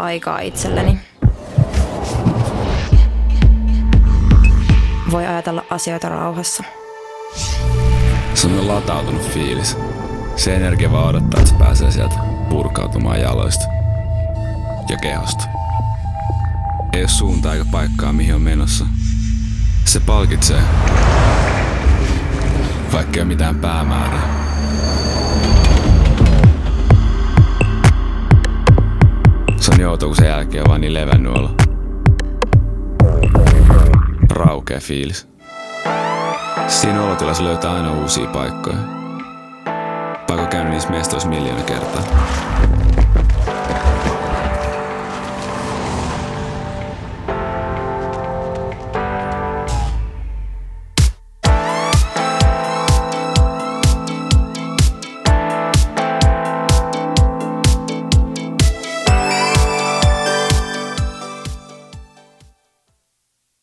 aikaa itselleni. Voi ajatella asioita rauhassa. Se on latautunut fiilis. Se energia vaan odottaa, että se pääsee sieltä purkautumaan jaloista ja kehosta. Ei oo suuntaa eikä paikkaa mihin on menossa. Se palkitsee, vaikka ei oo mitään päämäärää. Se on outo, kun sen jälkeen on vaan niin levännyt olo. Raukea fiilis. Siinä olotilassa löytää aina uusia paikkoja. Vaikka käynyt niissä mestoissa 1 000 000 kertaa.